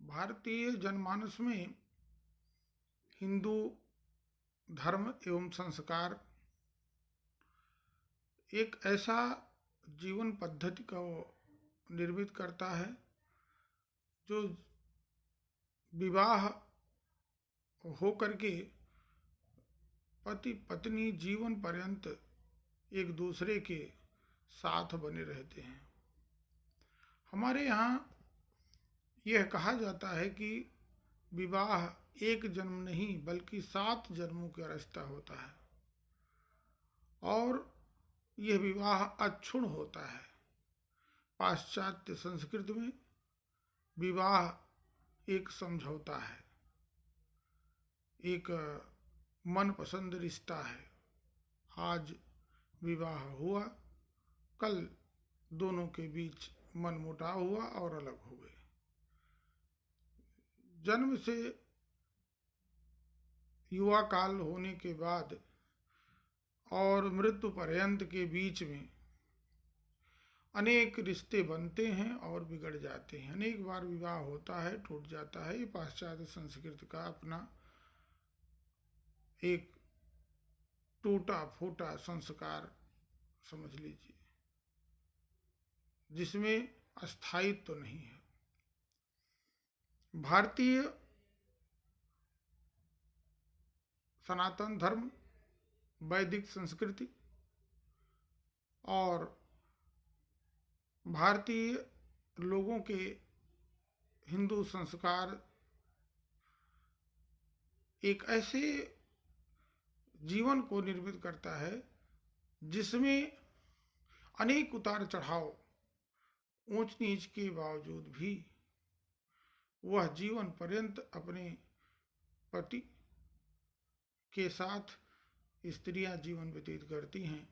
भारतीय जनमानस में हिंदू धर्म एवं संस्कार एक ऐसा जीवन पद्धति को निर्मित करता है जो विवाह हो करके पति पत्नी जीवन पर्यंत एक दूसरे के साथ बने रहते हैं। हमारे यहाँ यह कहा जाता है कि विवाह एक जन्म नहीं बल्कि 7 जन्मों का रिश्ता होता है और यह विवाह अक्षुण्ण होता है। पाश्चात्य संस्कृति में विवाह एक समझौता है, एक मनपसंद रिश्ता है। आज विवाह हुआ, कल दोनों के बीच मनमुटाव हुआ और अलग हो गए। जन्म से युवा काल होने के बाद और मृत्यु पर्यंत के बीच में अनेक रिश्ते बनते हैं और बिगड़ जाते हैं। अनेक बार विवाह होता है, टूट जाता है। ये पाश्चात्य संस्कृति का अपना एक टूटा फूटा संस्कार समझ लीजिए, जिसमें अस्थायित्व तो नहीं है। भारतीय सनातन धर्म, वैदिक संस्कृति और भारतीय लोगों के हिंदू संस्कार एक ऐसे जीवन को निर्मित करता है जिसमें अनेक उतार चढ़ाव, ऊंच नीच के बावजूद भी वह जीवन पर्यंत अपने पति के साथ स्त्रियां जीवन व्यतीत करती हैं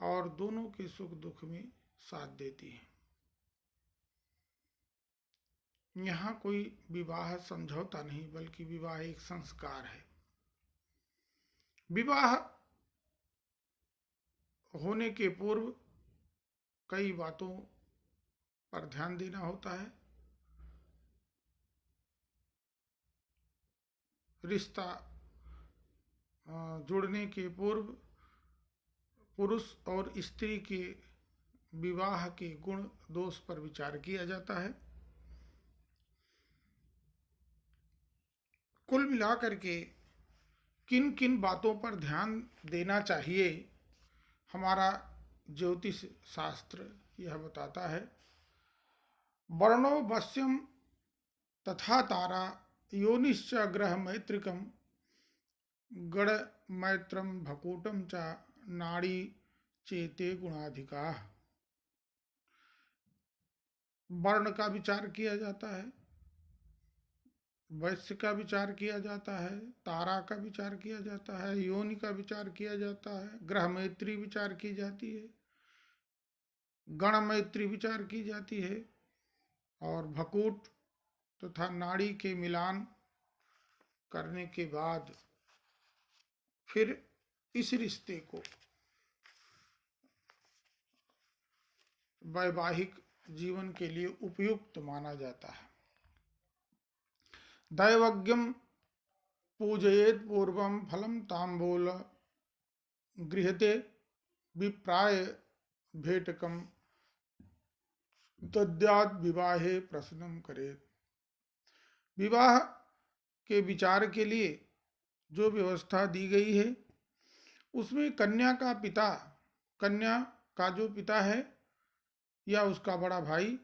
और दोनों के सुख दुख में साथ देती हैं। यहाँ कोई विवाह समझौता नहीं बल्कि विवाह एक संस्कार है। विवाह होने के पूर्व कई बातों पर ध्यान देना होता है। रिश्ता जुड़ने के पूर्व पुरुष और स्त्री के विवाह के गुण दोष पर विचार किया जाता है। कुल मिलाकर के किन किन बातों पर ध्यान देना चाहिए, हमारा ज्योतिष शास्त्र यह बताता है। वर्णो वश्यम तथा तारा योनिश्च ग्रह मैत्रिकम गण मैत्रम भकूटम च नाड़ी चेते गुणाधिका। वर्ण का विचार किया जाता है, वैश्य का विचार किया जाता है, तारा का विचार किया जाता है, योनि का विचार किया जाता है, ग्रह मैत्री विचार की जाती है, गण मैत्री विचार की जाती है और भकूट तथा नाड़ी के मिलान करने के बाद फिर इस रिश्ते को वैवाहिक जीवन के लिए उपयुक्त माना जाता है। दैवज्ञम पूजयेत पूर्वम फलम तांबूल गृहते विप्राय भेटकम तद्याद विवाहे प्रश्नम करेत। विवाह के विचार के लिए जो व्यवस्था दी गई है उसमें कन्या का जो पिता है या उसका बड़ा भाई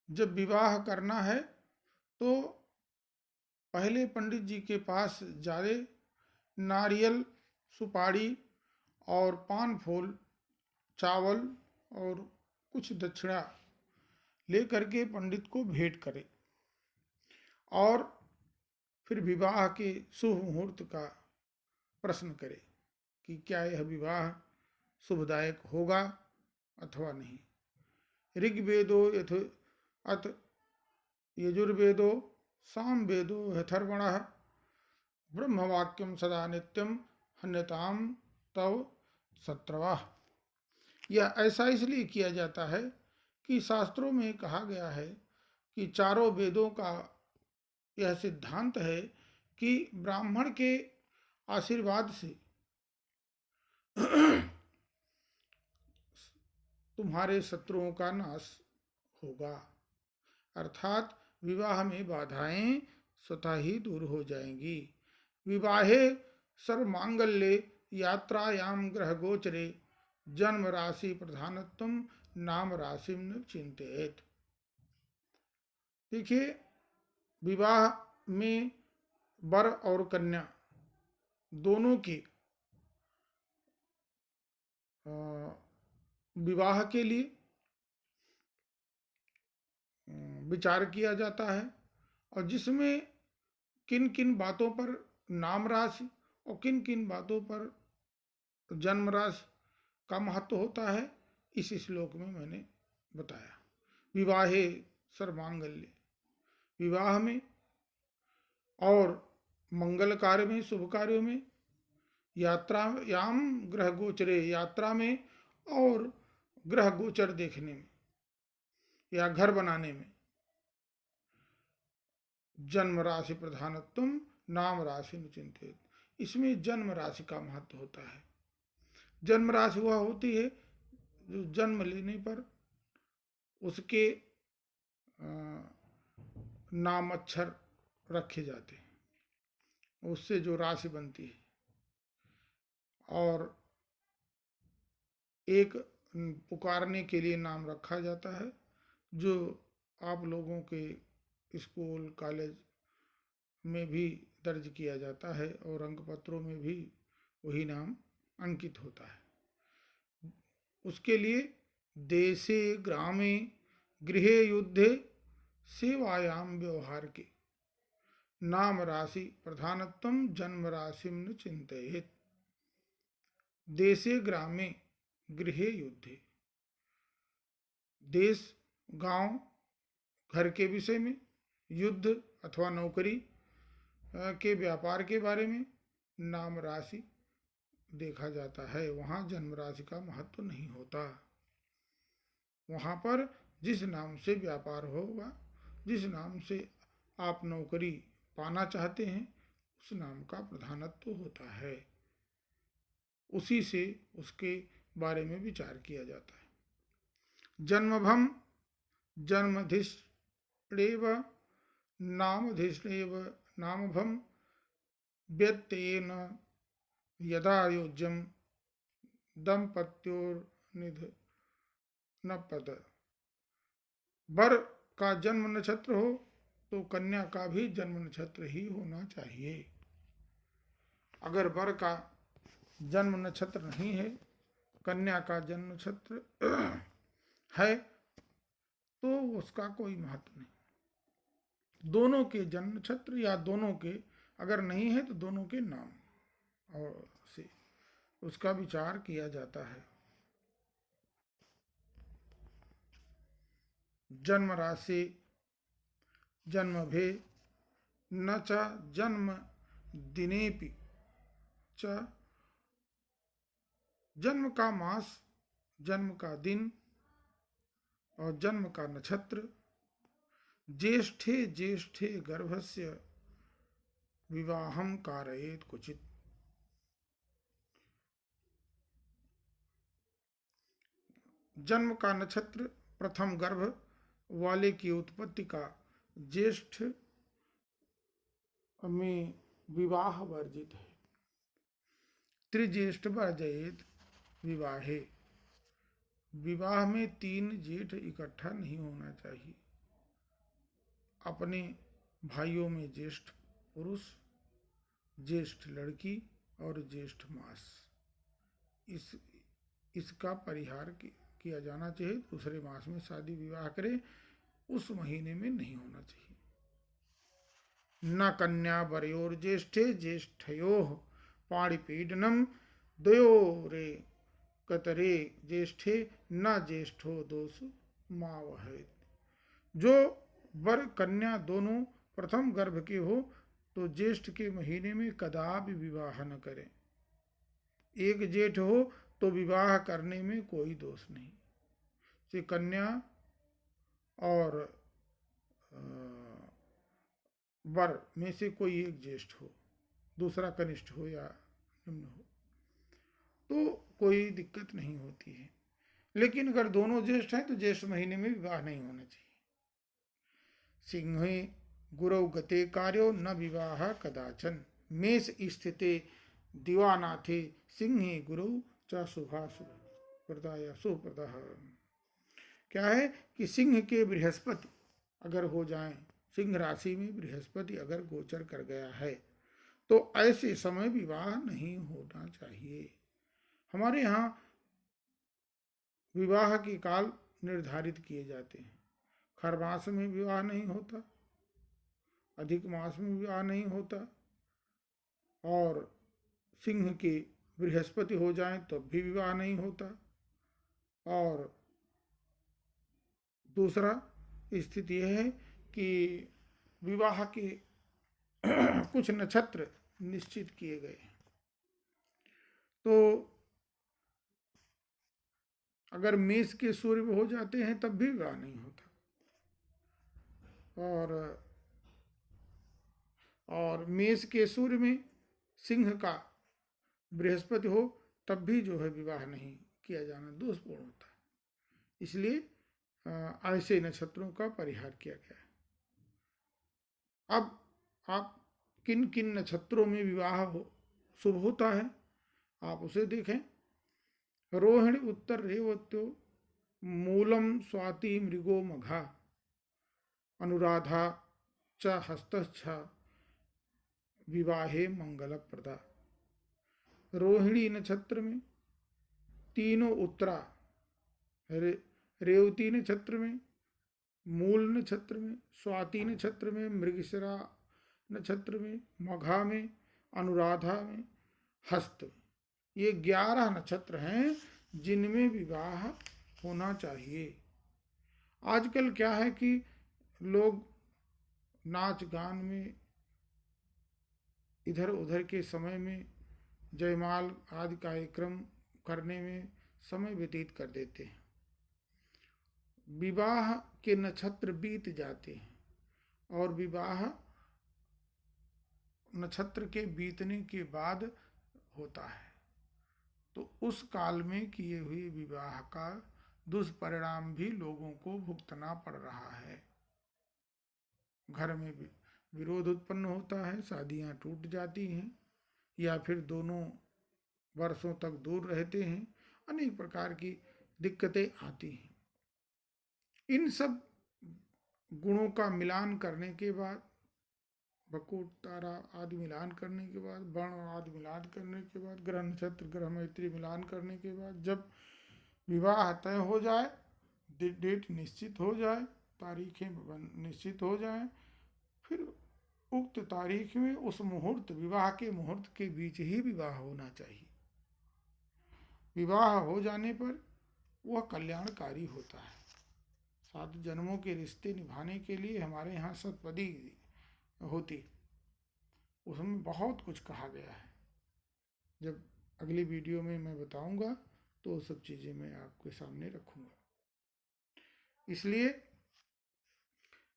जब विवाह करना है तो पहले पंडित जी के पास जाए, नारियल, सुपारी और पान फूल, चावल और कुछ दक्षिणा लेकर के पंडित को भेंट करे और फिर विवाह के शुभ मुहूर्त का प्रश्न करे कि क्या यह विवाह शुभदायक होगा अथवा नहीं। ऋग्वेदो अथ यजुर्वेदो सामवेदो यथर्वणः ब्रह्मवाक्यम सदा नित्यम हन्यताम तव शत्रवः। यह ऐसा इसलिए किया जाता है कि शास्त्रों में कहा गया है कि चारों वेदों का यह सिद्धांत है कि ब्राह्मण के आशीर्वाद से तुम्हारे शत्रुओं का नाश होगा, अर्थात विवाह में बाधाएं स्वतः ही दूर हो जाएंगी। विवाहे सर्वमांगल्ये यात्रायाम ग्रह गोचरे जन्म राशि प्रधानत्वम नाम राशि न चिंतित। देखिए, विवाह में वर और कन्या दोनों की विवाह के लिए विचार किया जाता है, और जिसमें किन किन बातों पर नाम राशि और किन किन बातों पर जन्म राशि का महत्व होता है, इस श्लोक में मैंने बताया। विवाहे सर्वमांगल्य, विवाह में और मंगल कार्य में, शुभ कार्यों में, यात्रायाम ग्रह गोचरे, यात्रा में और ग्रह गोचर देखने में या घर बनाने में, जन्म राशि प्रधानत्वम नाम राशि न चिंतित, इसमें जन्म राशि का महत्व होता है। जन्म राशि वह होती है जो जन्म लेने पर उसके नाम अक्षर रखे जाते हैं, उससे जो राशि बनती है। और एक पुकारने के लिए नाम रखा जाता है, जो आप लोगों के स्कूल कॉलेज में भी दर्ज किया जाता है और अंक पत्रों में भी वही नाम अंकित होता है। उसके लिए देशे ग्रामे गृहे युद्धे सेवायाम व्यवहार के नाम राशि प्रधानत्वम जन्म राशि न चिंतित। देशे ग्रामे गृहे युद्धे, देश गांव घर के विषय में, युद्ध अथवा नौकरी के व्यापार के बारे में नाम राशि देखा जाता है। वहाँ जन्म राशि का महत्व नहीं होता। वहाँ पर जिस नाम से व्यापार होगा, जिस नाम से आप नौकरी पाना चाहते हैं, उस नाम का प्रधानत्व होता है, उसी से उसके बारे में विचार किया जाता है। जन्मभम जन्मधिष्ठेव नामधिष्ठेव नामभम व्यत्ययेन यदा योज्यम दंपत्योर्निधनपद। वर का जन्म नक्षत्र हो तो कन्या का भी जन्म नक्षत्र ही होना चाहिए। अगर वर का जन्म नक्षत्र नहीं है, कन्या का जन्म नक्षत्र है, तो उसका कोई महत्व नहीं। दोनों के जन्म नक्षत्र या दोनों के अगर नहीं है तो दोनों के नाम और से उसका विचार किया जाता है। जन्म राशि जन्म भे न च जन्म दिनेपि च, जन्म का मास, जन्म का दिन और जन्म का नक्षत्र। ज्येष्ठे ज्येष्ठे गर्भस्य विवाहम कारयेत क्वचित। जन्म का नक्षत्र प्रथम गर्भ वाले की उत्पत्ति का ज्येष्ठ में विवाह वर्जित है। त्रिज्येष्ठ वर्जयेत विवाहे, विवाह में 3 जेठ इकट्ठा नहीं होना चाहिए। अपने भाइयों में ज्येष्ठ पुरुष, ज्येष्ठ लड़की और ज्येष्ठ मास, इसका परिहार किया जाना चाहिए। दूसरे मास में शादी विवाह करे, उस महीने में नहीं होना चाहिए। न कन्या वरयोर ज्येष्ठे ज्येष्ठयोः पाणिपीडनम द्वयोरे कतरे ज्येष्ठे न ज्येष्ठो दोष मावहेत। जो वर कन्या दोनों प्रथम गर्भ के हो तो ज्येष्ठ के महीने में कदापि विवाह न करें। एक जेठ हो तो विवाह करने में कोई दोष नहीं। से कन्या और वर में से कोई एक ज्येष्ठ हो, दूसरा कनिष्ठ हो या निम्न हो, तो कोई दिक्कत नहीं होती है। लेकिन अगर दोनों ज्येष्ठ हैं तो ज्येष्ठ महीने में विवाह नहीं होना चाहिए। सिंहे गुरौ गते कार्यो न विवाह कदाचन, मेष स्थिते दिवानाथे सिंहे गुरु च शुभाशुभ प्रदाय सुप्रदा। क्या है कि सिंह के बृहस्पति अगर हो जाएं, सिंह राशि में बृहस्पति अगर गोचर कर गया है तो ऐसे समय विवाह नहीं होना चाहिए। हमारे यहाँ विवाह के काल निर्धारित किए जाते हैं। खर मास में विवाह नहीं होता, अधिक मास में विवाह नहीं होता, और सिंह के बृहस्पति हो जाएं तब भी विवाह नहीं होता। और दूसरा स्थिति यह है कि विवाह के कुछ नक्षत्र निश्चित किए गए हैं, तो अगर मेष के सूर्य हो जाते हैं तब भी विवाह नहीं होता, और मेष के सूर्य में सिंह का बृहस्पति हो तब भी जो है विवाह नहीं किया जाना दोषपूर्ण होता है। इसलिए ऐसे नक्षत्रों का परिहार किया गया है। अब आप किन किन नक्षत्रों में विवाह शुभ होता है आप उसे देखें। रोहिणी उत्तर रेवत्यो मूलम स्वाति मृगो मघा अनुराधा च हस्तच्छ विवाहे मंगलप्रदा। रोहिणी नक्षत्र में तीनों उत्तरा, रेवती नक्षत्र में, मूल नक्षत्र में, स्वाति नक्षत्र में, मृगशिरा नक्षत्र में, मघा में, अनुराधा में, हस्त में, ये 11 नक्षत्र हैं जिनमें विवाह होना चाहिए। आजकल क्या है कि लोग नाच गान में, इधर उधर के समय में, जयमाल आदि कार्यक्रम करने में समय व्यतीत कर देते हैं। विवाह के नक्षत्र बीत जाते हैं और विवाह नक्षत्र के बीतने के बाद होता है, तो उस काल में किए हुए विवाह का दुष्परिणाम भी लोगों को भुगतना पड़ रहा है। घर में भी विरोध उत्पन्न होता है, शादियां टूट जाती हैं, या फिर दोनों वर्षों तक दूर रहते हैं, अनेक प्रकार की दिक्कतें आती हैं। इन सब गुणों का मिलान करने के बाद, बकुट तारा आदि मिलान करने के बाद, वर्ण आदि मिलान करने के बाद, ग्रह नक्षत्र ग्रह मैत्री मिलान करने के बाद, जब विवाह तय हो जाए, डेट निश्चित हो जाए, तारीखें निश्चित हो जाए, फिर उक्त तारीख में उस मुहूर्त, विवाह के मुहूर्त के बीच ही विवाह होना चाहिए। विवाह हो जाने पर वह कल्याणकारी होता है। 7 जन्मों के रिश्ते निभाने के लिए हमारे यहाँ सतपदी होती, उसमें बहुत कुछ कहा गया है। जब अगली वीडियो में मैं बताऊंगा तो सब चीज़ें मैं आपके सामने रखूंगा। इसलिए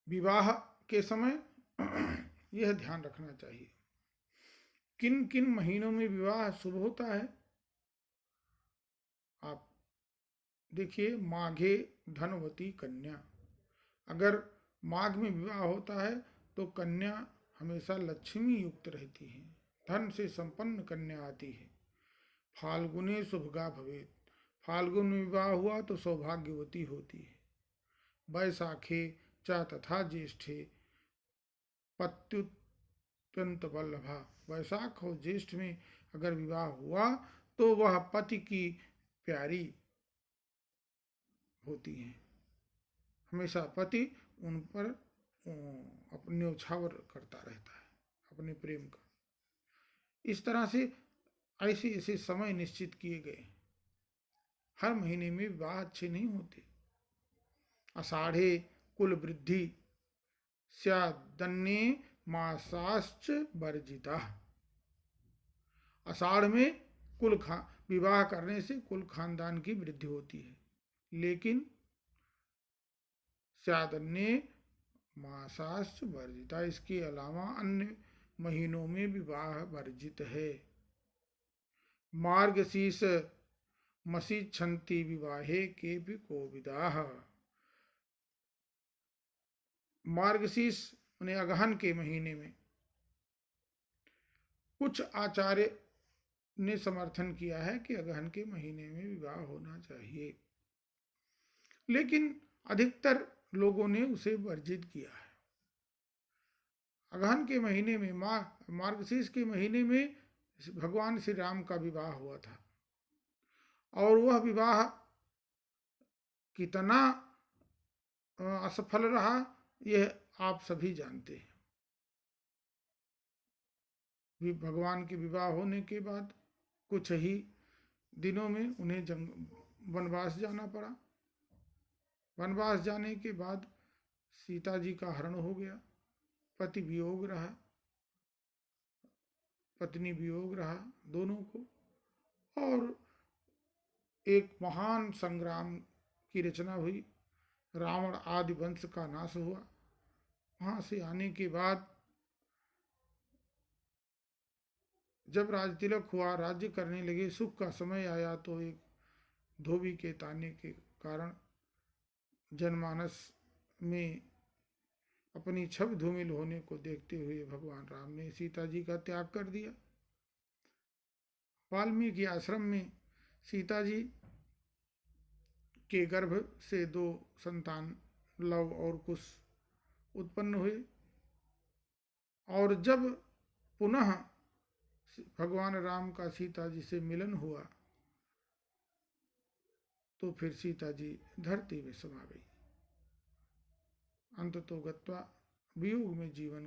विवाह के समय यह ध्यान रखना चाहिए किन किन महीनों में विवाह शुभ होता है। आप देखिए, माघे धनवती कन्या, अगर माघ में विवाह होता है तो कन्या हमेशा लक्ष्मी युक्त रहती है, धन से संपन्न कन्या आती है। फाल्गुने शुभगा भवेत, फाल्गुन में विवाह हुआ तो सौभाग्यवती होती है। वैशाखे च तथा ज्येष्ठे पत्युत्यंत वल्लभा, वैशाख और ज्येष्ठ में अगर विवाह हुआ तो वह पति की प्यारी होती हैं, हमेशा पति उन पर अपने न्योछावर करता रहता है अपने प्रेम का। इस तरह से ऐसे ऐसे समय निश्चित किए गए। हर महीने में विवाह अच्छे नहीं होते। आषाढ़े कुल वृद्धि स्यादन्ये मासाश्च वर्जिता, आषाढ़ में विवाह करने से कुल खानदान की वृद्धि होती है, लेकिन स्यादन्ये मासाश्च वर्जिता, इसके अलावा अन्य महीनों में विवाह वर्जित है। मार्गशीर्ष मसीच्छन्ति विवाहे के भी कोविदाः। मार्गशीर्ष यानी अगहन के महीने में कुछ आचार्य ने समर्थन किया है कि अगहन के महीने में विवाह होना चाहिए, लेकिन अधिकतर लोगों ने उसे वर्जित किया है। अगहन के महीने में मार्गशीर्ष के महीने में भगवान श्री राम का विवाह हुआ था, और वह विवाह कितना असफल रहा यह आप सभी जानते हैं। भगवान के विवाह होने के बाद कुछ ही दिनों में उन्हें वनवास जाना पड़ा। वनवास जाने के बाद सीता जी का हरण हो गया, पति वियोग रहा, पत्नी वियोग रहा दोनों को, और एक महान संग्राम की रचना हुई। रावण आदि वंश का नाश हुआ। वहां से आने के बाद जब राज तिलक हुआ, राज्य करने लगे, सुख का समय आया, तो एक धोबी के ताने के कारण जनमानस में अपनी छवि धूमिल होने को देखते हुए भगवान राम ने सीता जी का त्याग कर दिया। वाल्मीकि आश्रम में सीता जी के गर्भ से 2 संतान लव और कुश उत्पन्न हुए, और जब पुनः भगवान राम का सीता जी से मिलन हुआ तो फिर सीता जी धरती में समा गई। अंततो गत्वा वियोग में जीवन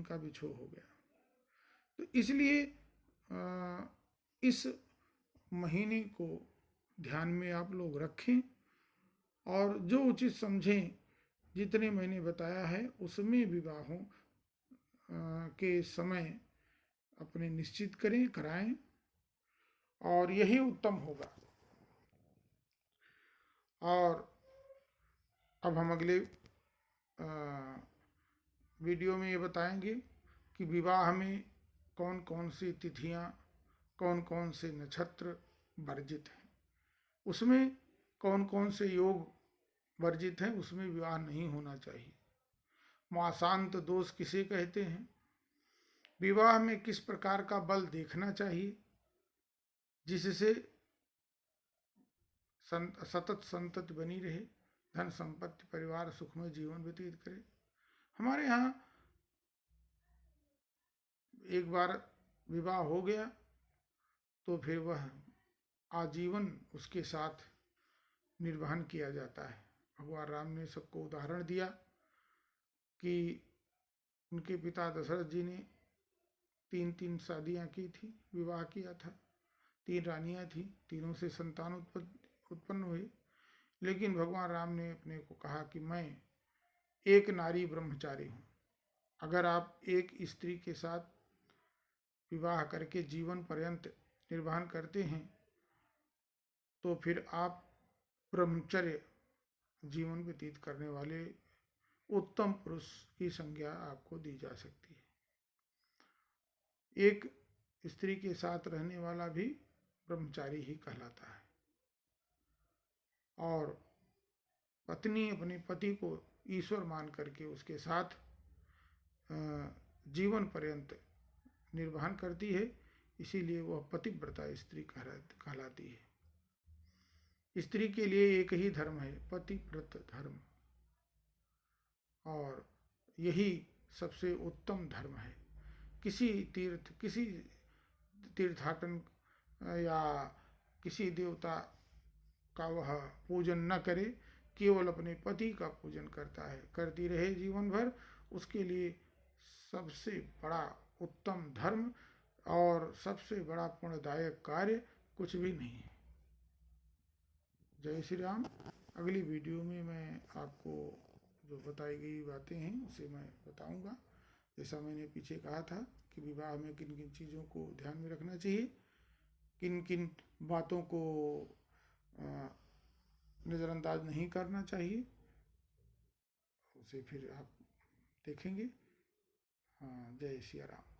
का बिछोह हो गया। तो इसलिए इस महीने को ध्यान में आप लोग रखें, और जो उचित समझें, जितने मैंने बताया है उसमें विवाहों के समय अपने निश्चित करें, कराएं, और यही उत्तम होगा। और अब हम अगले वीडियो में ये बताएंगे कि विवाह में कौन कौन सी तिथियां, कौन कौन से नक्षत्र वर्जित हैं, उसमें कौन कौन से योग वर्जित हैं, उसमें विवाह नहीं होना चाहिए। मासांत दोष किसे कहते हैं, विवाह में किस प्रकार का बल देखना चाहिए जिससे सतत संतति बनी रहे, धन संपत्ति परिवार सुखमय जीवन व्यतीत करे। हमारे यहाँ एक बार विवाह हो गया तो फिर वह आजीवन उसके साथ निर्वहन किया जाता है। भगवान राम ने सबको उदाहरण दिया कि उनके पिता दशरथ जी ने 3 शादियां की थी, विवाह किया था, 3 रानियां थी, तीनों से संतान उत्पन्न हुए, लेकिन भगवान राम ने अपने को कहा कि मैं एक नारी ब्रह्मचारी हूँ। अगर आप एक स्त्री के साथ विवाह करके जीवन पर्यंत निर्वहन करते हैं तो फिर आप ब्रह्मचर्य जीवन व्यतीत करने वाले उत्तम पुरुष की संज्ञा आपको दी जा सकती है। एक स्त्री के साथ रहने वाला भी ब्रह्मचारी ही कहलाता है, और पत्नी अपने पति को ईश्वर मान करके उसके साथ जीवन पर्यंत निर्वहन करती है, इसीलिए वह पतिव्रता स्त्री कहलाती है। स्त्री के लिए एक ही धर्म है, पतिव्रत धर्म, और यही सबसे उत्तम धर्म है। किसी तीर्थाटन या किसी देवता का वह पूजन न करे, केवल अपने पति का पूजन करती रहे जीवन भर, उसके लिए सबसे बड़ा उत्तम धर्म और सबसे बड़ा पुण्यदायक कार्य कुछ भी नहीं है। जय श्री राम। अगली वीडियो में मैं आपको जो बताई गई बातें हैं उसे मैं बताऊंगा। जैसा मैंने पीछे कहा था कि विवाह में किन किन चीज़ों को ध्यान में रखना चाहिए, किन किन बातों को नज़रअंदाज नहीं करना चाहिए, उसे फिर आप देखेंगे। हाँ, जय सिया राम।